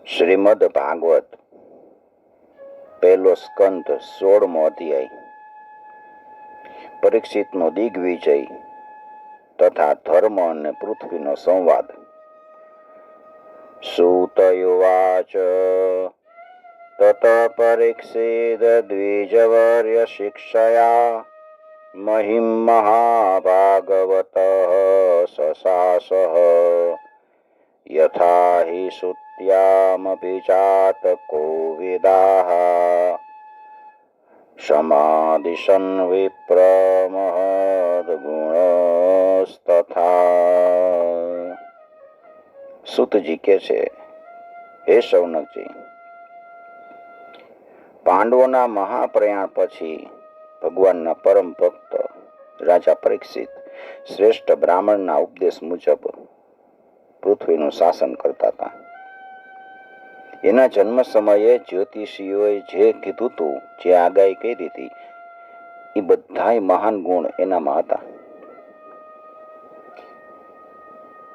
શ્રીમદ ભાગવત પહેલો સ્કંદ 16મો અધ્યાય પરીક્ષિતનો દિગ્વિજય તથા ધર્મ અને પૃથ્વીનો સંવાદ. સૂતયુવાચ તત પરીક્ષિત દ્વિજવર્ય શિક્ષયા મહિમ મહાભાગવત સસાસઃ યથા હિ સુત્યામભિજાતકો વેદાઃ સમાદિશન વિપ્રમહદ્ગુણસ્તથા. સુતજી કે છે, હે શૌનકજી, પાંડવોના મહાપ્રયાણ પછી ભગવાનના પરમ ભક્ત રાજા પરીક્ષિત શ્રેષ્ઠ બ્રાહ્મણના ઉપદેશ મુજબ પૃથ્વીનું શાસન કરતા હતા. એના જન્મ સમયે જ્યોતિષીઓએ જે કીધું હતું, જે આગાહી કરી હતી, એ બધાય મહાન ગુણ એનામાં હતા.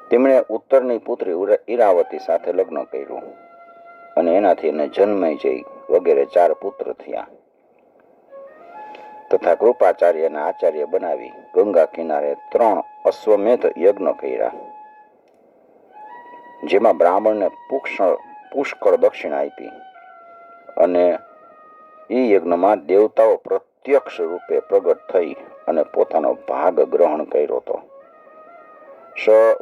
તેમણે ઉત્તરની પુત્રી ઈરાવતી સાથે લગ્ન કર્યું અને એનાથી એને જન્મેજય વગેરે 4 પુત્ર થયા. તથા કૃપાચાર્યને આચાર્ય બનાવી ગંગા કિનારે 3 અશ્વમેધ યજ્ઞ કર્યા, જેમાં બ્રાહ્મણને પુષ્કળ દક્ષિણા આપી અને એ યજ્ઞમાં દેવતાઓ પ્રત્યક્ષ રૂપે પ્રગટ થઈ અને પોતાનો ભાગ ગ્રહણ કર્યો હતો. સ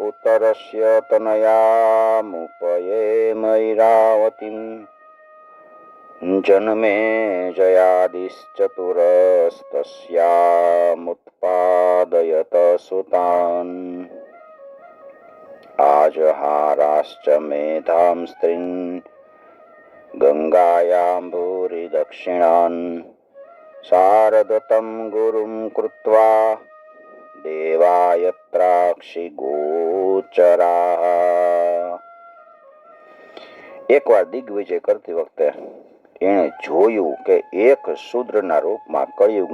ઉત્તરસ્ય તનયામુપયેમ ઈરાવતીમ જન્મે જયાદિશ્ચતુરસ્તસ્યામુત્પાદયત સુતાન આજહારાશ્ચ મેધાં સ્ત્રીન ગંગાયાં ભૂરિ દક્ષિણાન શારદતમ ગુરુમ કૃત્વા દેવાયત્રાક્ષિ ગોચરા. એકવાર દિગ્વિજય કરતી વખતે એણે જોયું કે એક શૂદ્રના રૂપમાં કળિયુગ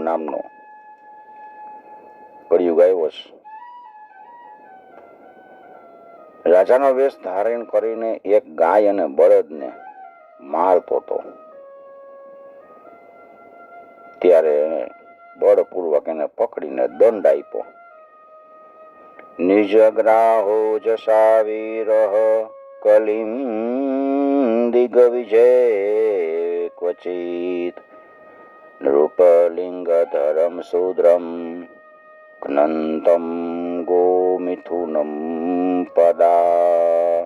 આવ્યો છે. રાજાનો વેશ ધારણ કરીને એક ગાય અને બળદને મારતો હતો. ત્યારે બળપૂર્વક એને પકડીને દંડ આપ્યો. નિજગ્રાહો જશા વીરઃ કલિમ દિગ્વિજય ક્વચિત નૃપલિંગધરમ શૂદ્રમ જ્ઞંતમ ગોમિથુનમ પદા.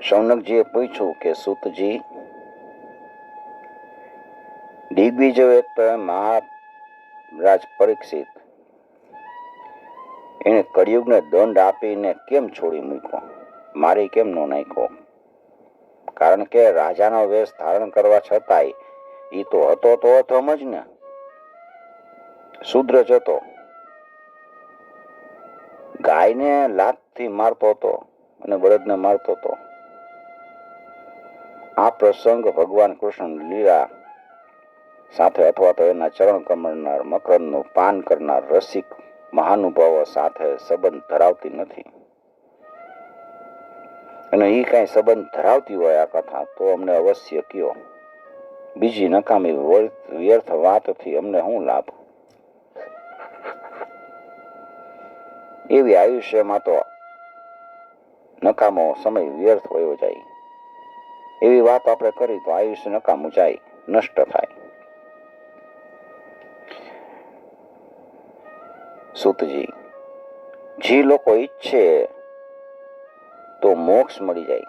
શૌનકજીએ પૂછ્યું કે સૂતજી, દિગ્વિજય એટલે મહારાજ પરીક્ષિત, એને કળિયુગને દંડ આપીને કેમ છોડી મૂક્યો, મારી કેમ નો નાખ્યો? કારણ કે રાજાનો વેશ ધારણ કરવા છતાંય એ તો હતો તો અધમ જ ને, શૂદ્ર જ હતો. ગાયને લાતથી મારતો હતો અને બળદને મારતો હતો. આ પ્રસંગ ભગવાન કૃષ્ણ લીલા સાથે અથવા તો એના ચરણ કમળનાર મકરંદનું પાન કરનાર રસિક મહાનુભાવો સાથે સંબંધ ધરાવતી નથી. અને એ કઈ સંબંધ ધરાવતી હોય આ કથા તો અમને અવશ્ય કયો. બીજી નકામી વ્યર્થ વાતથી અમને શું લાભ? એવી આયુષ્યમાં તો નકામો સમય વ્યર્થ વયો જાય. એવી વાત આપણે કરી તો આયુષ્ય નકામું જાય, નષ્ટ થાય. સૂતજી, જે લોકો ઈચ્છે તો મોક્ષ મળી જાય,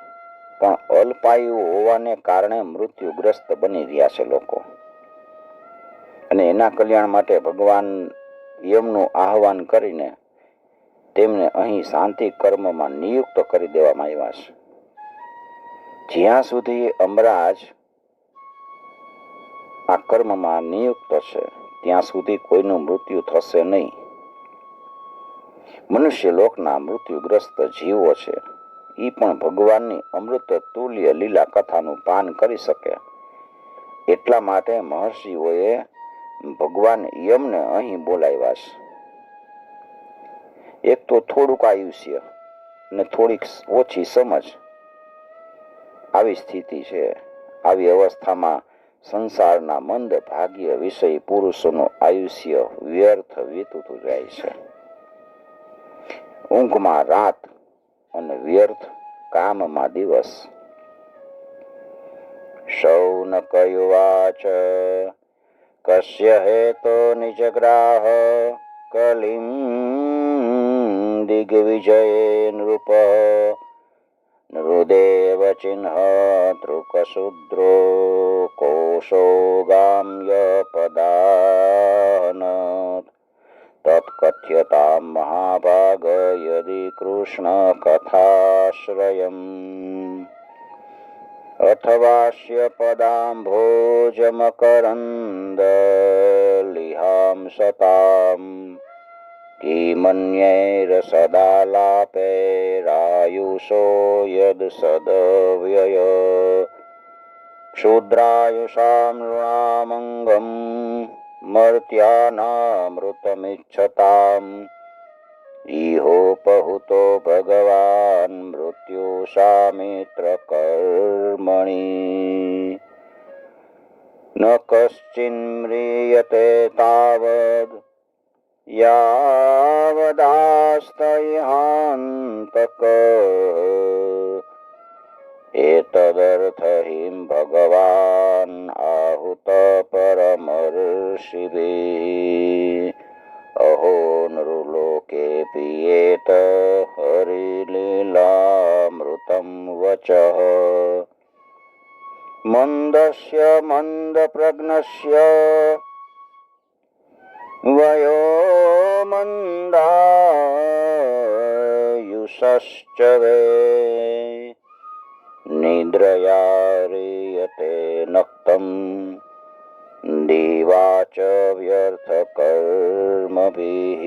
પણ અલ્પાયુ હોવાને કારણે મૃત્યુગ્રસ્ત બની રહ્યા છે લોકો. અને એના કલ્યાણ માટે ભગવાન યમનું આહવાન કરીને તેમને અહીં શાંતિ કર્મમાં નિયુક્ત કરી દેવામાં આવ્યા છે. જ્યાં સુધી અમરાજ આ કર્મમાં નિયુક્ત છે ત્યાં સુધી કોઈનું મૃત્યુ થશે નહીં. મનુષ્ય લોકના મૃત્યુગ્રસ્ત જીવો છે, એ પણ ભગવાનની અમૃત તુલ્ય લીલા કથાનું પાન કરી શકે. એટલા માટે મહર્ષિઓએ ભગવાન યમને અહીં બોલાવ્યા છે. એક તો થોડુંક આયુષ્ય ને થોડીક ઓછી સમજ આવી સ્થિતિ છે. આવી અવસ્થામાં સંસારના મંદ ભાગ્ય વિષય પુરુષોનું આયુષ્ય વ્યર્થ વીતતું જાય છે. ઊંઘમાં રાત અને વ્યર્થ કામમાં દિવસ. શૌનકયુવાચ કસ્ય હેતો નિજગ્રાહ કલિમ દિગ્વિજયે નૃપ નૃદેવ ચિહ્ન તૃકશૂદ્રો કોશો ગામ્ય પદાનત તત્કથ્યતામ મહાભાગ યદિ કૃષ્ણ કથાશ્રયમ અથવાસ્ય પદાંભોજમકરંદ લિહામ સતામ કિમન્યૈર સદાલાપૈરાયુષો યદ સદવ્યય ક્ષુદ્રાયુષામ નૃણામંગમ મર્ત્યાનામૃતમિચ્છતામ ઇહોપહુતો ભગવાન મૃત્યુષામિત્ર કર્મણિ ન કશ્ચિન્મ્રિયતે તાવદ યાવદાસ્તૈહાંતક એતદર્થહિં ભગવાન આહુત પરમર્ષિભિઃ અહો નૃલોકે પિયેત હરિલીલામૃતમ વચઃ મંદસ્ય મંદપ્રજ્ઞસ્ય વયો મંદાયુષશ્ચ વે નિદ્રયા રીયતે નક્તમ દીવાચ વ્યર્થ કર્મભિઃ.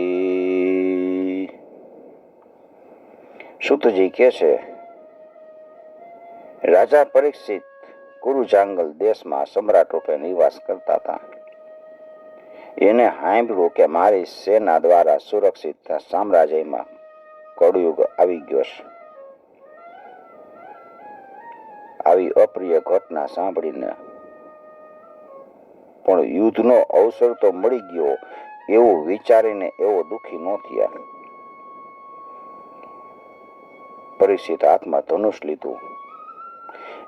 સૂતજી કહે છે, રાજા પરીક્ષિત કુરુજાંગલ દેશમાં સમ્રાટ રૂપે નિવાસ કરતા હતા. એને સાંભળ્યું કે મારી સેના દ્વારા સુરક્ષિત સામ્રાજ્યમાં કળયુગ આવી ગયો છે. આવી અપ્રિય ઘટના સાંભળીને પણ યુદ્ધનો અવસર તો મળી ગયો એવું વિચારીને એવો દુઃખી ન થયા. પરીક્ષિત હાથમાં ધનુષ લીધું,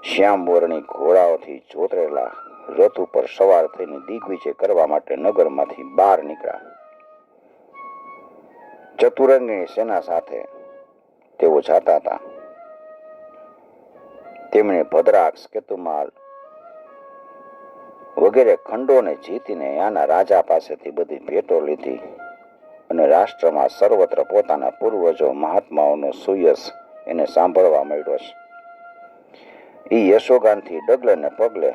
શ્યામ વર્ણી ઘોડાઓથી જોતરેલા રથ ઉપર સવાર થઈને દિગ્વિજય કરવા માટે નગરમાંથી બહાર નીકળ્યા. ચતુરંગની સેના સાથે તેઓ જાતા હતા. તેમણે ભદ્રાક્ષ, કેતુમાલ વગેરે ખંડોને જીતીને ત્યાંના રાજા પાસેથી બધી ભેટો લીધી અને રાષ્ટ્રમાં સર્વત્ર પોતાના પૂર્વજો મહાત્માઓનો સુયશ એને સાંભળવા મળ્યો છે. એ યશોગાનથી ડગલે ને પગલે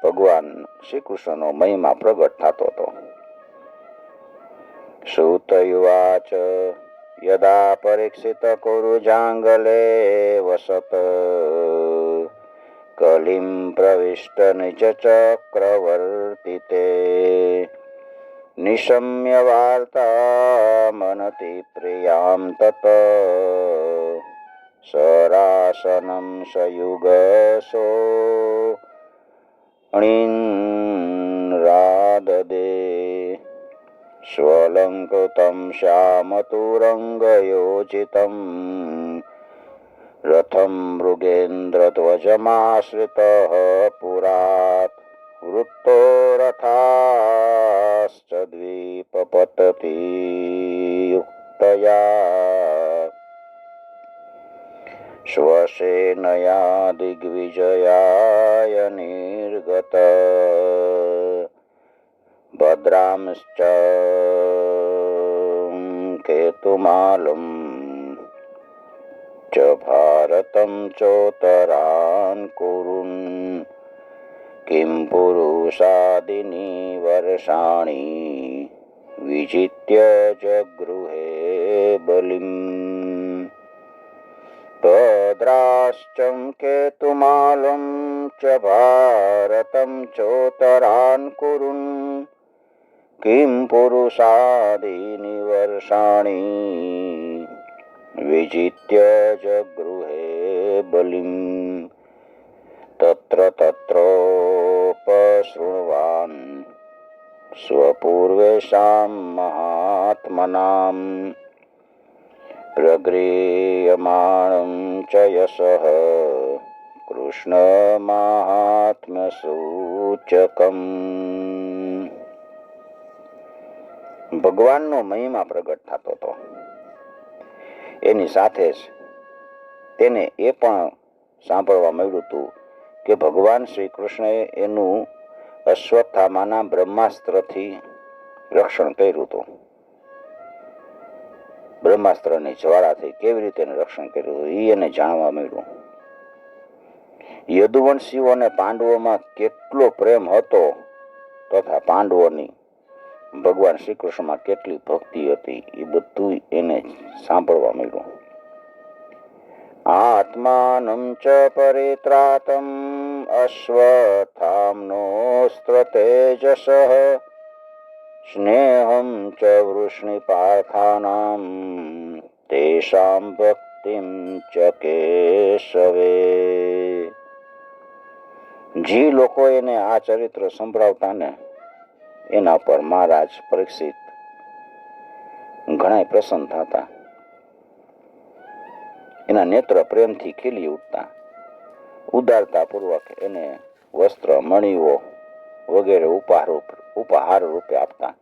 ભગવાન શ્રી કૃષ્ણનો મહિમા પ્રગટ થતો હતો. સૂતયુવાચ યદા પરીક્ષિત કુરુજાંગલે વસત કલિમ પ્રવિષ્ટ નિજ ચક્રવર્તિતે નિશમ્ય વાર્તા મનતિ પ્રિયામ તત સરાસનમ સયુગસો અણિન્રાદદે સ્વલંકૃતમ શ્યામતુરંગયોજિતમ રથમ મૃગેન્દ્રધ્વજમાશ્રિતઃ પુરાત વૃત્તો રથાશ્ચ દ્વીપપતતિયુક્તયા સ્વસેનયા દિગ્વિજયાય નિર્ગત ભદ્રાંશ્ચ કેતુમાલમ ચ ભારતમ ચોતરાન કુરુન કિમ પુરુષાદિની વર્ષાણી વિજિત્ય જગૃહે બલિમ ભદ્રાશ્ચમ કેતુમાલમ ચ ભારતમ ચોતરાન કુરુન કિમ પુરુષાદિની વર્ષાણી વિજિત્ય જગૃહે બલિમ. તત્ર તત્રોપશૃણવાન સ્વપૂર્વેષાં મહાત્મનાં પ્રગૃહ્યમાણં ચ યશઃ કૃષ્ણ માહાત્મ્ય સૂચકમ. ભગવાનનો મહિમા પ્રગટ થતો હતો. એની સાથે જ તેને એ પણ સાંભળવા મળ્યું હતું કે ભગવાન શ્રી કૃષ્ણએ એનું અશ્વત્થામાના બ્રહ્માસ્ત્રથી રક્ષણ કર્યું હતું. બ્રહ્માસ્ત્રની જ્વાળાથી કેવી રીતે એનું રક્ષણ કર્યું હતું એ એને જાણવા મળ્યું. યદુવંશીઓ અને પાંડવોમાં કેટલો પ્રેમ હતો તથા પાંડવોની ભગવાન શ્રી કૃષ્ણમાં કેટલી ભક્તિ હતી એ બધું એને સાંભળવા મળ્યું. આત્માનં ચ પરિત્રાતમ અશ્વત્થામ્નોસ્ત્રતેજસઃ સ્નેહં ચ વૃષ્ણિપાર્થાનાં તેષાં ભક્તિં ચ કેશવે. જે લોકો એને આ ચરિત્ર સંભળાવતા ને એના પર મહારાજ પરીક્ષિત ઘણા પ્રસન્ન થતા. એના નેત્ર પ્રેમથી ખીલી ઉઠતા. ઉદારતા પૂર્વક એને વસ્ત્ર મણિઓ વગેરે ઉપહાર રૂપે આપતા.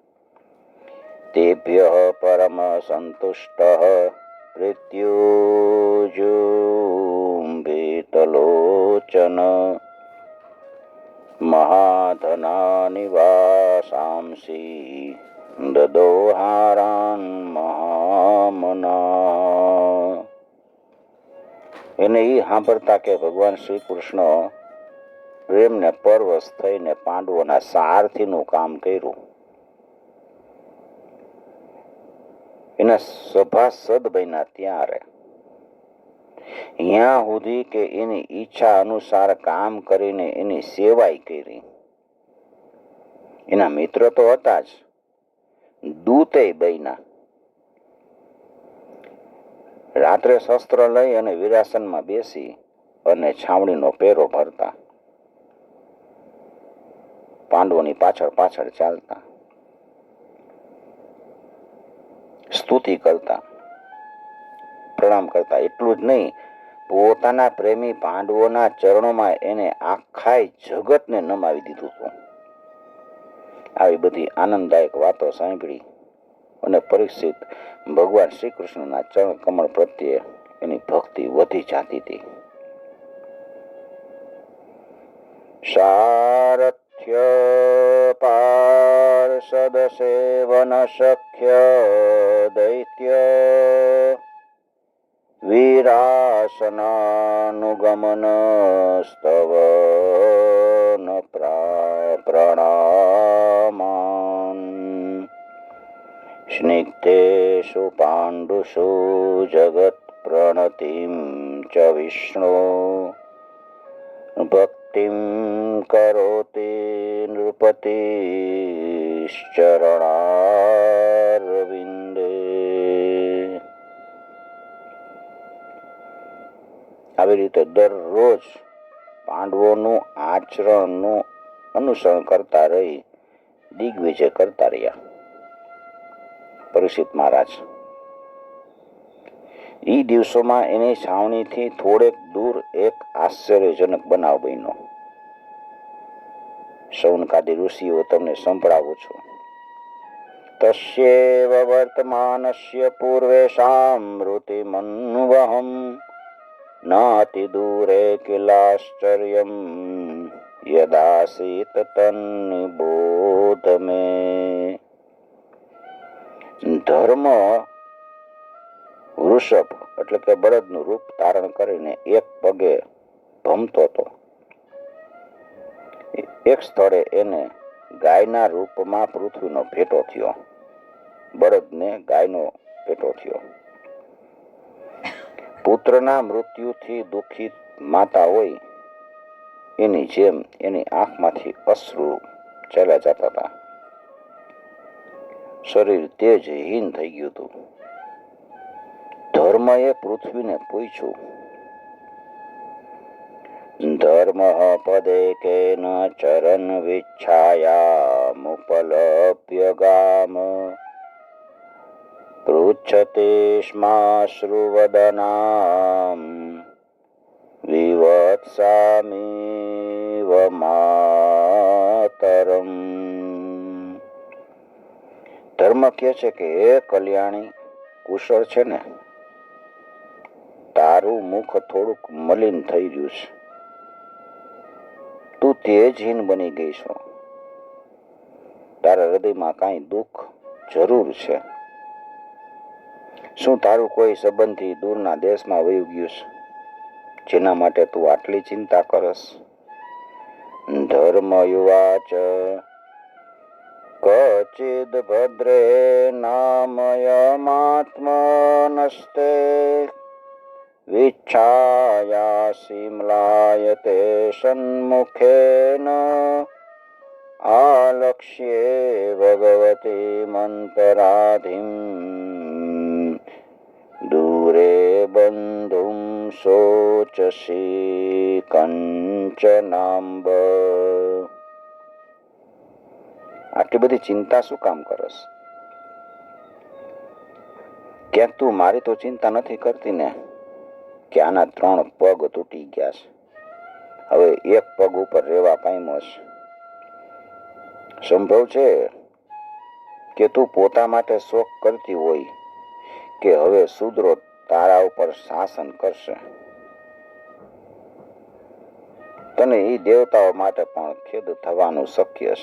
તેભ્ય પરમ સંતુષ્ટ પ્રીત્યુજુંભિતલોચન મહાધનાનિ વાસાંસી દદોહારાન મહામના. એને એ સાંભળતા કે ભગવાન શ્રી કૃષ્ણ પ્રેમને પરવશ થઈને પાંડવોના સારથીનું કામ કર્યું. એના સભાસદ બન્યા ત્યારે ત્યાં સુધી કે એની ઈચ્છા અનુસાર કામ કરીને એની સેવાય કરી. એના મિત્ર તો હતા જ, દૂતે બન્યા. રાત્રે શસ્ત્ર લઈ અને વિરાસનમાં બેસી અને છાવણીનો પેરો ભરતા. પાંડવોની પાછળ પાછળ ચાલતા, સ્તુતિ કરતા, પ્રણામ કરતા. એટલું જ નહીં, પોતાના પ્રેમી પાંડવોના ચરણોમાં એને આખા જગતને નમાવી દીધું હતું. આવી બધી આનંદદાયક વાતો સાંભળી અને પરીક્ષિત ભગવાન શ્રી કૃષ્ણના ચરણ કમળ પ્રત્યે એની ભક્તિ વધી જતી હતી. સારથ્ય પાર્ષદ સેવન શક્ય દૈત્ય વીરાસનાનુગમન સ્તવન પ્રણામાન સ્નિગ્ધેષુ પાંડુષુ જગત પ્રણતિમ ચ વિષ્ણુ ભક્તિમ કરોતિ નૃપતિશ્ચરણારવિંદે. આવી રીતે દરરોજ પાંડવોનું આચરણનું અનુસરણ કરતા રહી દિગ્વિજય કરતા રહ્યા પરીક્ષિત મહારાજ. એ દિવસોમાં એની છાવણીથી થોડેક દૂર એક આશ્ચર્યજનક બનાવ બન્યો. શૌનકાદિ ઋષિઓ તમને સંભળાવું છું. તસ્યૈવ વર્તમાનસ્ય પૂર્વેષાં મૃતિમન્વહં નાતિ દૂરે કિલાશ્ચર્યં યદાસીત તન્નિબોધ મે. ધર્મ વૃષભ એટલે કે બળદનું રૂપ ધારણ કરીને એક પગે ભમતો હતો. એક સ્થળે એને ગાયના રૂપમાં પૃથ્વીનો ભેટો થયો. બળદને ગાયનો ભેટો થયો. પુત્રના મૃત્યુથી દુઃખિત માતા હોય એની જેમ એની આંખમાંથી અશ્રુ ચાલ્યા જતા હતા. શરીર તેજહીન થઈ ગયું હતું. ધર્મએ પૃથ્વીને પૂછ્યું, ધર્મ પદે કેન ચરણ વિચ્છાયામુપલભ્ય ગામ પૃચ્છતે શ્માશ્રુવદનામ વિવત્સામિવ માતરમ. ધર્મ કહે છે કે હે કલ્યાણી, કુશળ છે ને? તારું મુખ થોડુંક મલિન થઈ રહ્યું છે. તું તેજહીન બની ગઈ છો. તારા હૃદયમાં કાંઈ દુઃખ જરૂર છે. શું તારું કોઈ સંબંધી દૂરના દેશમાં વયું ગયું છે, જેના માટે તું આટલી ચિંતા કરસ? ધર્મ યુવાચ કચિદ ભદ્રે નામયમાત્મનસ્તે વિચ્છાયાસી મ્લાયતે સન્મુખેન આલક્ષ્યે ભગવતી મંતરાધિમ દૂરે બંધુમ શોચસી કંચનાંબ. આટલી બધી ચિંતા શું કામ કરસ? ક્યાંક તું મારી તો ચિંતા નથી કરતી ને કે આના 3 પગ તૂટી ગયા છે, હવે એક પગ ઉપર રહેવા પામ્યો છે? સંભવ છે કે તું પોતા માટે શોક કરતી હોય કે હવે શૂદ્રો તારા ઉપર શાસન કરશે. તને એ દેવતાઓ માટે પણ ખેદ થવાનું શક્ય છે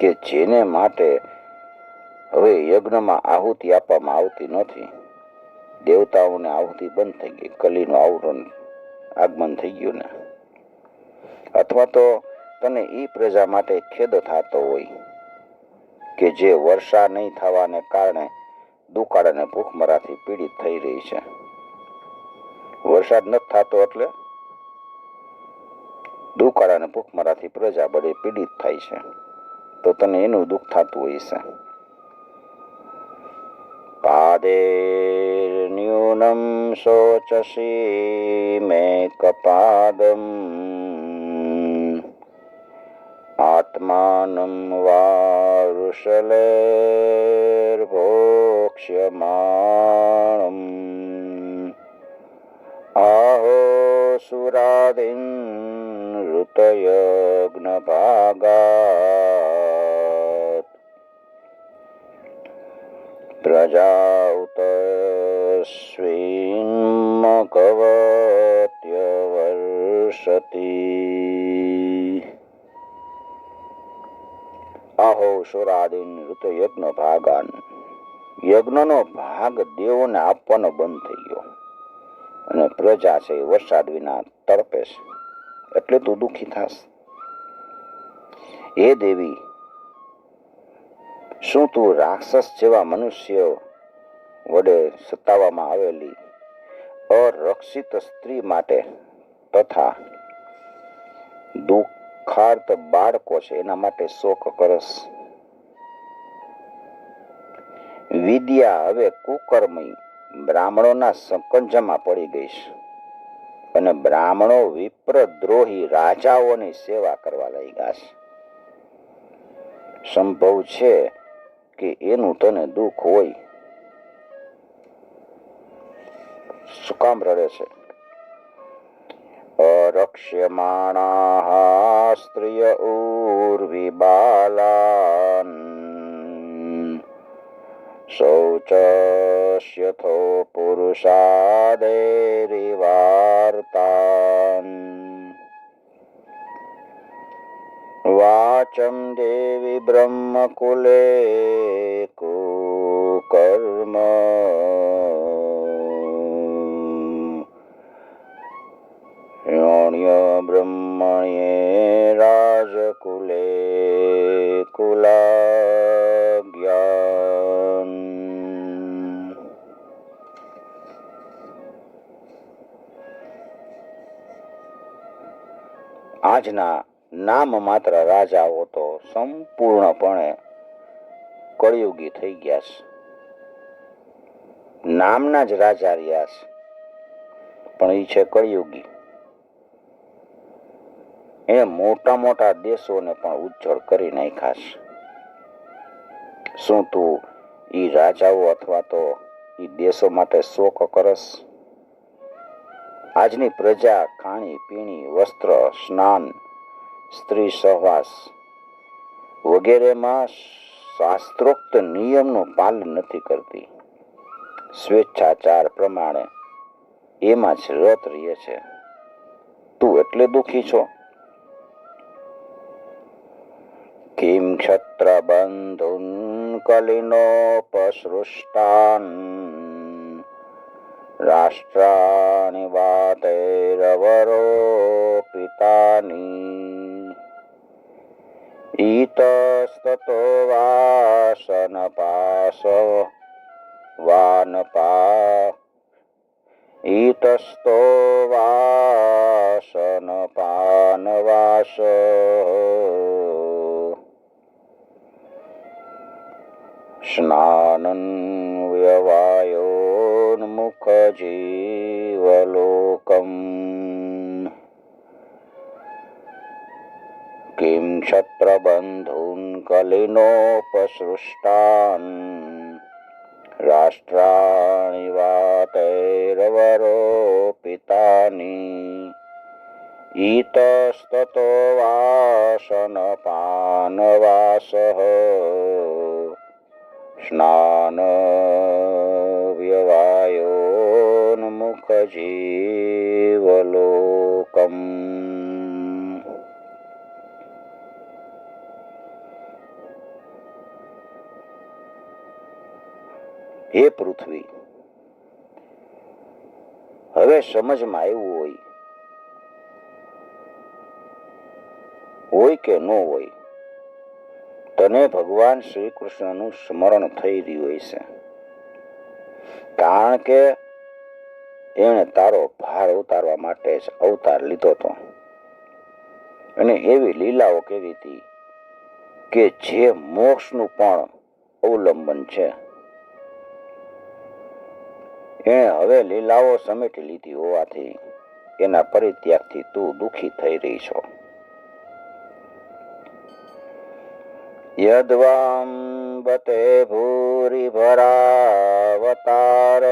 કે જેને માટે હવે યજ્ઞમાં આહુતિ આપવામાં આવતી નથી. દેવતાઓને આહુતિ બંધ થઈ ગઈ, કલીનું આગમન થઈ ગયું ને. અથવા તો તને એ પ્રજા માટે ખેદ થતો હોય કે જે વર્ષા નહીં થવાને કારણે દુકાળ અને ભૂખમરાથી પીડિત થઈ રહી છે. વરસાદ નથી થતો એટલે દુકાળ અને ભૂખમરાથી પ્રજા બધી પીડિત થાય છે, તો તને એનું દુઃખ થતું હોય છે. પાદે ન્યૂનમ શોચસી મે કપાદમ આત્માનમ વારુષલેર્ભોક્ષ્યમાણમ આહો સુરાદિન ઋતયજ્ઞ ભાગાત પ્રજાઉતસ્વીન્મઘવત્યવર્ષતિ. આહો સુરાદિન ઋતયજ્ઞ ભાગાન. યજ્ઞનો ભાગ દેવોને આપવાનો બંધ થઈ ગયો અને પ્રજા છે વરસાદ વિના તડપે છે, એટલે તું દુઃખી થાસ. હે દેવી, શું તું રાક્ષસ જેવા મનુષ્ય વડે સતાવવામાં આવેલી અરક્ષિત સ્ત્રી માટે તથા દુઃખાર્ત બાળકો છે એના માટે શોક કરસ? વિદ્યા હવે કુકર્મી બ્રાહ્મણોના સંકંજામાં પડી ગઈ છે અને બ્રાહ્મણો વિપ્રદ્રોહી રાજાઓની સેવા કરવા લાગ્યા છે. સંભવ છે કે એનું તને દુઃખ હોય. શું કામ રડે છે? અરક્ષ્યમાણાઃ સ્ત્રિય ઉર્વિબાલાન શૌચસ્યથો પુરુષાદેરિવાર્તાન વાચમ દેવી બ્રહ્મકુલે કુકર્મ યોણ્ય બ્રહ્મણ્યે રાજકુલે કુલાજ્ઞાન. આજના નામ માત્ર રાજાઓ તો સંપૂર્ણપણે કળિયુગી થઈ ગયા છે. નામના જ રાજા રહ્યા છે, પણ એ છે કળિયુગી. એ મોટા મોટા દેશોને પણ ઉજ્જળ કરી નાખ્યા છે. શું તું ઈ રાજાઓ અથવા તો ઈ દેશો માટે શોક કરસ? આજની પ્રજા ખાણી પીણી, વસ્ત્ર, સ્નાન, સ્ત્રી સહવાસ વગેરેમાં શાસ્ત્રોક્ત નિયમનું પાલન નથી કરતી. સ્વેચ્છાચાર પ્રમાણે એમાં જ રત રહે છે. તું એટલે દુઃખી છો? કિમ ક્ષત્ર બંધુન કલિનોપસૃષ્ટાન રાષ્ટ્રાણિ વાતૈરવરોપિતાની ઈતસ્તતો વાસન પાસવ વાનપા ઈતસ્તો વાસન પાનવાસ સ્નાનન વ્યવાયોન્મુખ જીવલોકમ કિમ ક્ષત્રબંધુન કલિનોપસૃષ્ટાન રાષ્ટ્રાણિ વાતૈરવરોપિતાની ઈતસ્તતો વાસન પાનવાસઃ સ્નાન વ્યવાયોન્મુખ જીવલોકમ. હે પૃથ્વી, હવે સમજમાં આવ્યું હોય કે ન હોય, તને ભગવાન શ્રી કૃષ્ણનું સ્મરણ થઈ રહ્યું છે, કારણ કે એણે તારો ભાર ઉતારવા માટે જ અવતાર લીધો હતો અને એવી લીલાઓ કરી હતી કે જે મોક્ષનું પણ અવલંબન છે. એણે હવે લીલાઓ સમેટી લીધી હોવાથી એના પરિત્યાગથી તું દુઃખી થઈ રહી છો. યદ્વામ બતે ભૂરી ભરાવતાર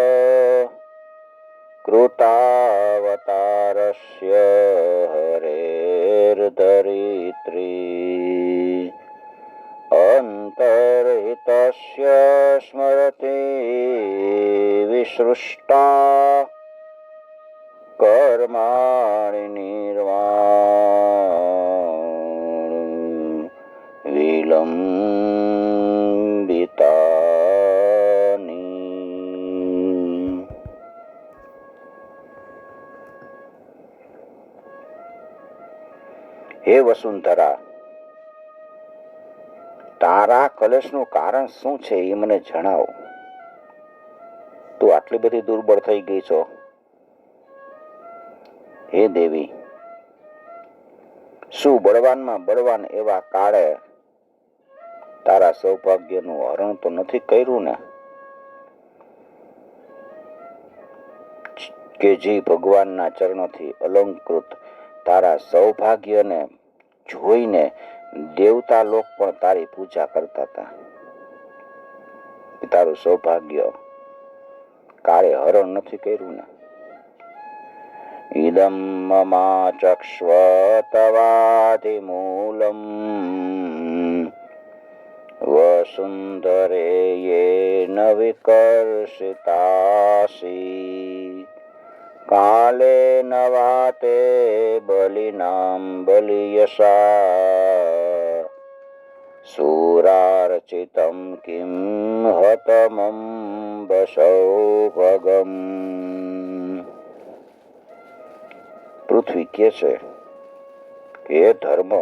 કૃતાવતારસ્ય હરેર્ધરિત્રી અંતર્હિતસ્ય સ્મરતે વિસૃષ્ટા કર્માણિ નિર્વાણ વિલંબિતાની. હે વસુંધરા, તારા કલેશનું કારણ શું છે એ મને જણાવ. તું આટલી બધી દુર્બળ થઈ ગઈ છો. હે દેવી, શું બળવાનમાં બળવાન એવા કાળે તારા સૌભાગ્યનું હરણ તો નથી કર્યું ને? કે જે ભગવાનના ચરણોથી અલંકૃત તારા સૌભાગ્યને જોઈને દેવતા લોક પણ તારી પૂજા કરતા હતા. તારું સૌભાગ્ય કાળે હરણ નથી કર્યું ને? ઇદમ મમાચક્ષ્વ તવાધિમૂલમ વસુંધરે યેન વિકર્ષિતાસી કાલે નવાતે બલિનામ બલિયસા સુરાર્ચિતમ કિમ હતમમ બસૌભગમ. પૃથ્વી કહે છે કે હે ધર્મ,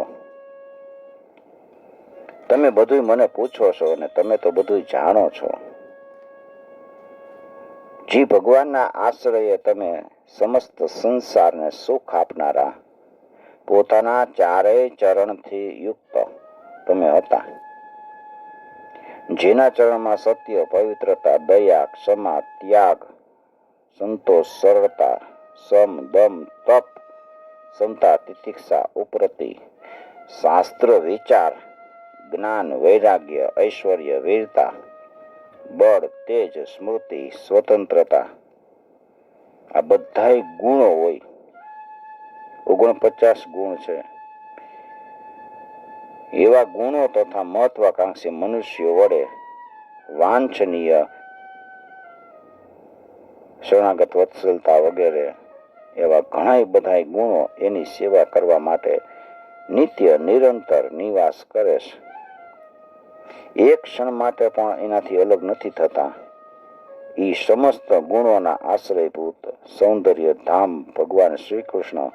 તમે બધું મને પૂછો છો અને તમે તો બધું જાણો છો. જે ભગવાનના આશ્રયે તમે સમસ્ત સંસારને સુખ આપનારા પોતાના ચારેય ચરણથી યુક્ત તમે હતા, જેના ચરણમાં સત્ય, પવિત્રતા, દયા, ક્ષમા, ત્યાગ, સંતોષ, સરળતા, સમ, દમ, તપ ક્ષમતા, તિતિક્ષા, ઉપરતિ, શાસ્ત્ર વિચાર, જ્ઞાન, વૈરાગ્ય, ઐશ્વર્ય, વીરતા, બળ, તેજ, સ્મૃતિ, સ્વતંત્રતા, આ બધાય ગુણો હોય. 49 ગુણ છે. એવા ગુણો તથા મહત્વાકાંક્ષી મનુષ્યો વડે વાંછનીય શરણાગત વત્સલતા વગેરે એવા ઘણા બધા ગુણો એની સેવા કરવા માટે નિત્ય નિરંતર નિવાસ કરે છે. એક ક્ષણ માટે પણ એનાથી અલગ નથી થતા. એ સમસ્ત ગુણોના આશ્રયભૂત સૌંદર્ય ધામ ભગવાન શ્રી કૃષ્ણ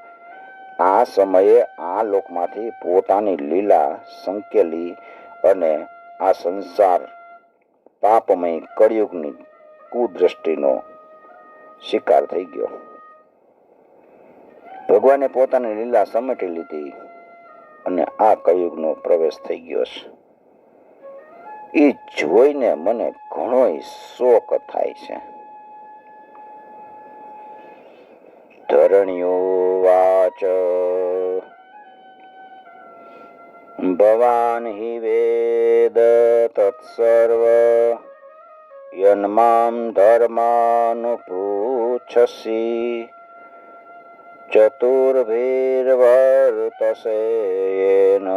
આ સમયે આ લોકમાંથી પોતાની લીલા સંકેલી અને આ સંસાર પાપમય કળિયુગની કુદ્રષ્ટિનો શિકાર થઈ ગયો. ભગવાને પોતાની લીલા સમેટી લીધી અને આ કળિયુગનો પ્રવેશ થઈ ગયો છે. એ જોઈને મને ઘણો શોક થાય છે. ધરણ્યોવાચ ભવાન હિ વેદ તત્સર્વ યન્મામ ધર્માનુપૃચ્છસી ચતુર્ભીર્વર્તસેન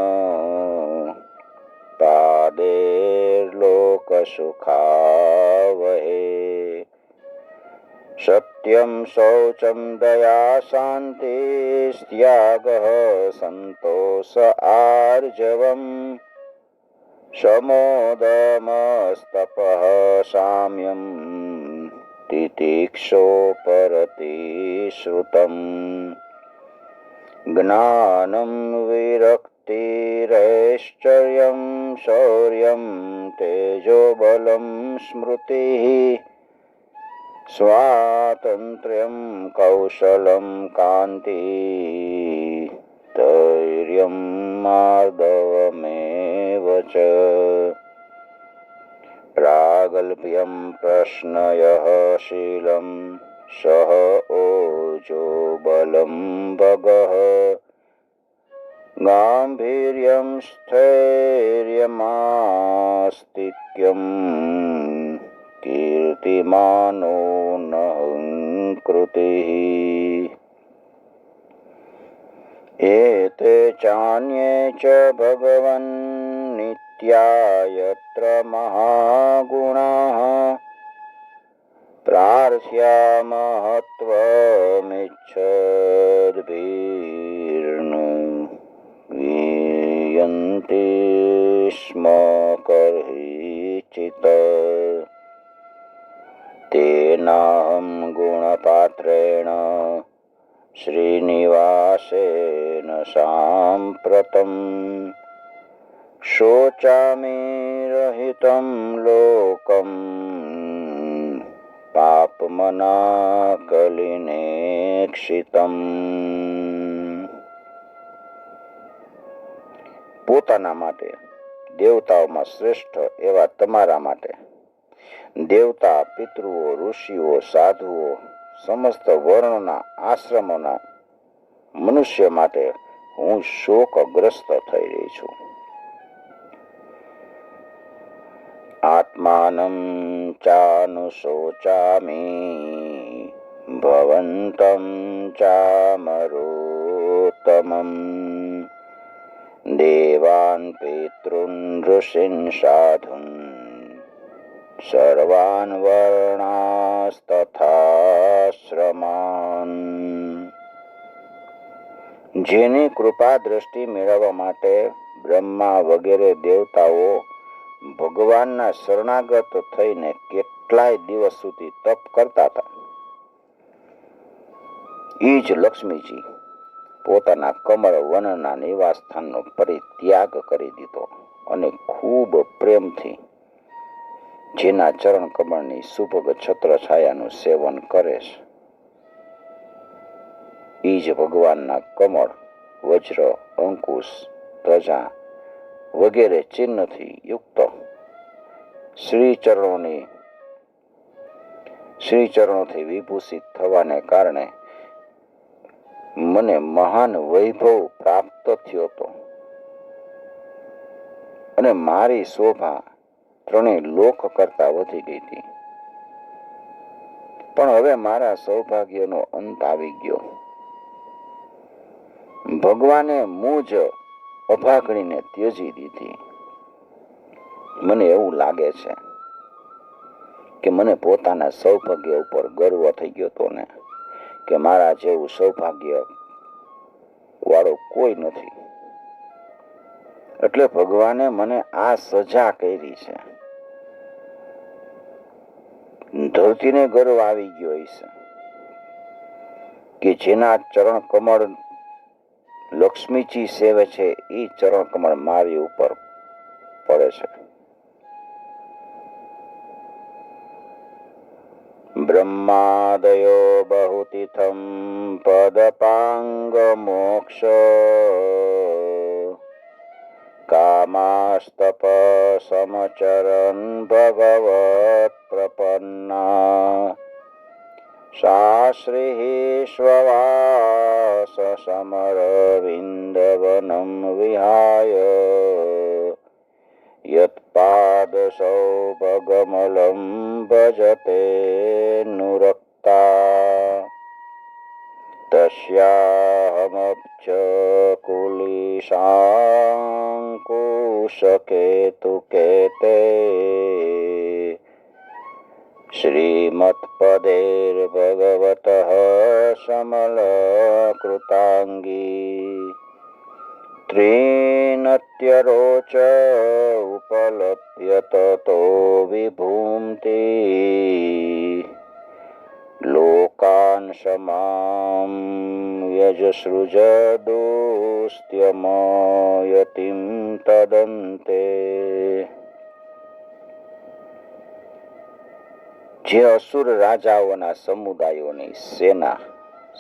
પાદેર્લોકસુખાવહે સત્યમ શૌચમ દયા શાંતિસ્ત્યાગઃ સંતોષ આર્જવમ સમોદમસ્તપઃ સામ્યમ તિતિક્ષોપરતિ શ્રુતમ જ્ઞાનમ વિરક્તિરૈશ્ચર્યમ શૌર્યમ તેજોબલમ સ્મૃતિઃ સ્વાતંત્ર્યમ કૌશલમ કાંતિ ધૈર્યમ માર્દવમેવ ચ પ્રાગલ્ભ્યમ પ્રશ્નયઃ શીલમ સહ ઓજો બલમ ભગઃ ગાંભીર્યમ સ્થૈર્યમાસ્તિક્યમ કીર્તિમાનો નહંકૃતિઃ એતે ચાન્યે ચ ભગવન નિત્યા યત્ર મહાગુણાઃ પ્રાર્થ્યામહત્વમિચ્છદ્ભીર્ન ગીયન્તિ સ્મ કર્હિચિત તેનાહં ગુણપાત્રેણ શ્રીનિવાસેન સામ્પ્રતમ શોચામિ રહિતં લોકમ પાપમના કલિનેક્ષિતમ. પોતાના માટે દેવતાઓમાં શ્રેષ્ઠ એવા તમારા માટે દેવતા, પિતૃઓ, ઋષિઓ, સાધુઓ, સમસ્ત વર્ણના આશ્રમોના મનુષ્ય માટે હું શોકગ્રસ્ત થઈ રહી છું. આત્માનં ચાનુશોચામિ ભવન્तं ચામરોત્તમં દેવાન પિતॄન ઋષીન સાધુન સર્વાન વર્ણાસ્તથાશ્રમાન. જેની કૃપા દ્રષ્ટિ મેળવવા માટે બ્રહ્મા વગેરે દેવતાઓ ભગવાનના શરણાગત થઈને કેટલાય દિવસ સુધી તપ કરતા હતા. એ જ લક્ષ્મીજી પોતાના કમળ વનના નિવાસ સ્થાનનો પરિત્યાગ કરી દીધો અને ખૂબ પ્રેમથી જેના ચરણ કમળની સુભગ છત્ર છાયાનું સેવન કરે છે. એ જ ભગવાનના કમળ, વજ્ર, અંકુશ, ધજા વગેરે ચિહ્નથી યુક્ત શ્રી ચરણોથી વિભૂષિત થવાને કારણે મને મહાન વૈભવ પ્રાપ્ત થયો હતો અને મારી શોભા ત્રણેય લોક કરતા વધી ગઈ હતી. પણ હવે મારા સૌભાગ્યનો અંત આવી ગયો. ભગવાને મુજ અભાગણીને ત્યજી દીધી. મને એવું લાગે છે કે મને પોતાના સૌભાગ્ય ઉપર ગર્વ થઈ ગયો હતો ને, કે મારા જેવું સૌભાગ્ય વાળો કોઈ નથી. એટલે ભગવાને મને આ સજા કરી છે. ધરતીને ગર્વ આવી ગયો હશે કે જેના ચરણ કમળ લક્ષ્મીજી સેવે છે એ ચરણ કમળ મારી ઉપર પડે છે. બ્રહ્માદયો બહુતિથમ પદપાંગ મોક્ષ કામાસ્તપ સમચરન ભગવત પ્રપન્ના શાશ્રી શ્વવાસ સમર વિંદવનમ વિહાય યત્પાદ સૌભગમલમ ભજતે નુરક્તા તસ્યાહમબ્જ કુલિશાંકુશકેતુકેતે શ્રીમત્પદેર્ભગવતઃ સમલકૃતાંગી ત્રીનત્યરોચ ઉપલભ્ય તતો વિભૂમતિ લોકાન સમામ યજસૃજદોસ્ત્યમયતિમ તદંતે. જે અસુર રાજાઓના સમુદાયોની સેના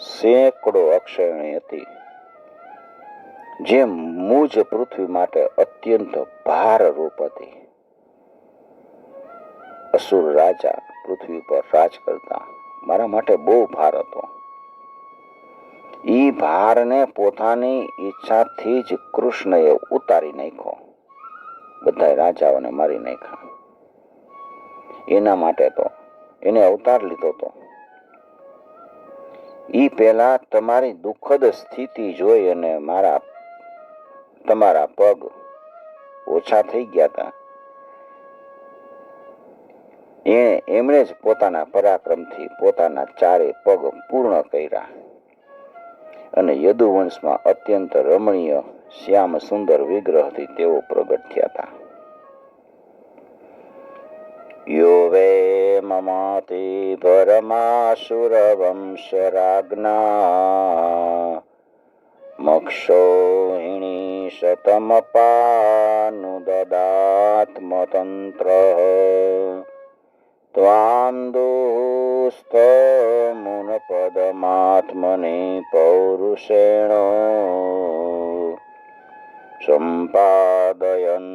સેંકડો અક્ષરણી હતી, જે મુજ પૃથ્વી માટે અત્યંત ભારરૂપ હતી. અસુર રાજા પૃથ્વી પર રાજ કરતા મારા માટે બહુ ભાર હતો. ઈ ભારને પોતાની ઈચ્છાથી જ કૃષ્ણએ ઉતારી નાખ્યો. બધા રાજાઓને મારી નાખ્યા. એના માટે તો એને અવતાર લીધો હતો. ઈ પહેલા તમારી દુઃખદ સ્થિતિ જોઈ અને તમારા પગ ઓછા થઈ ગયા હતા. એમણે જ પોતાના પરાક્રમથી પોતાના ચારે પગ પૂર્ણ કર્યા અને યદુવંશમાં અત્યંત રમણીય શ્યામ સુંદર વિગ્રહથી તેઓ પ્રગટ થયા હતા. યો વે મમાતિ પરમાસુર વંશ રાજ્ઞા મક્ષોહિણી શતમપાનુદદાત્મતંત્ર ત્વામ દુઃસ્થમુનપદમાત્મને પૌરુષેણ સંપાદયન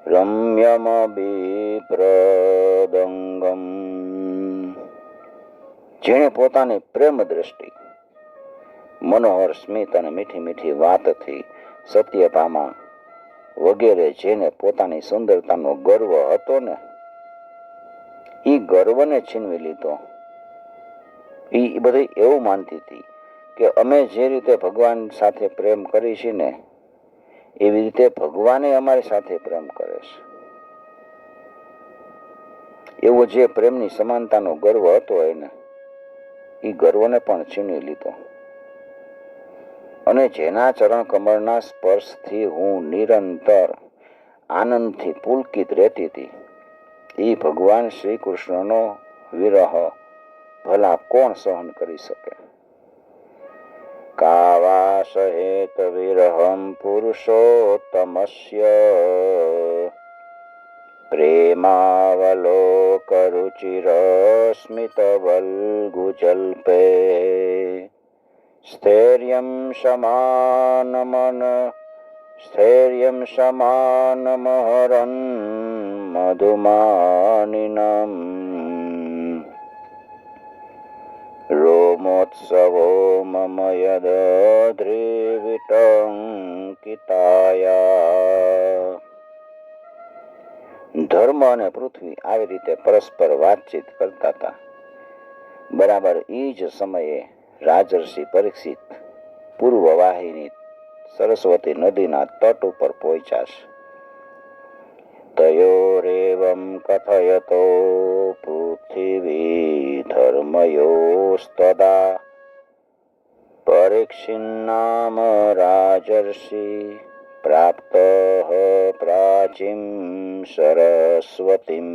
રમ્યમભિપ્રદંગમ. જેણે પોતાની પ્રેમ દ્રષ્ટિ, મનોહર સ્મિત અને મીઠી મીઠી વાતથી સત્યભામા વગેરે જેને પોતાની સુંદરતાનો ગર્વ હતો ને, એ ગર્વને છીનવી લીધો. એ બધી એવું માનતી હતી કે અમે જે રીતે ભગવાન સાથે પ્રેમ કરી છીએ ને, એવી રીતે ભગવાને અમારી સાથે પ્રેમ કરે છે. એવો જે પ્રેમની સમાનતાનો ગર્વ હતો એને, એ ગર્વને પણ છીનવી લીધો. અને જેના ચરણ કમળના સ્પર્શથી હું નિરંતર આનંદથી પુલકિત રહેતી હતી, એ ભગવાન શ્રી કૃષ્ણનો વિરહ ભલા કોણ સહન કરી શકે? કાવા સહેત વિરહમ પુરુષોત્તમસ્ય પ્રેમાવલોકરુચિરસ્મિતવલ્ગુજલ્પે સ્થૈર્યમ સમાનમહરન મધુમાનિનમ. વત્સવો મમ યદદ્રિવિટંકિતાયા. ધર્મ અને પૃથ્વી આવી રીતે પરસ્પર વાતચીત કરતા હતા. બરાબર એ જ સમયે રાજર્ષિ પરીક્ષિત પૂર્વ વાહિની સરસ્વતી નદીના તટ ઉપર પહોંચ્યા. તયોરેવં કથયતો પૃથ્વી ધર્મયોસ્તદા પરીક્ષિન્નામ રાજર્ષિ પ્રાપ્ત પ્રાચીમ સરસ્વતીમ.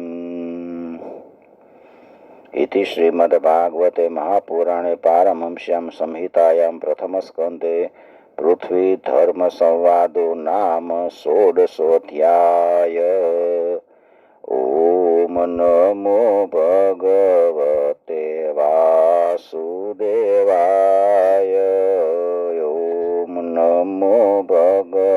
इति श्रीमद्भागवते महापुराणे पारमहंस्यां संहितायां प्रथमस्कन्धे पृथ्वी धर्म संवादो नाम षोडशोऽध्याय. ओम नमो भगवते वासुदेवाय. ओम नमो भगवते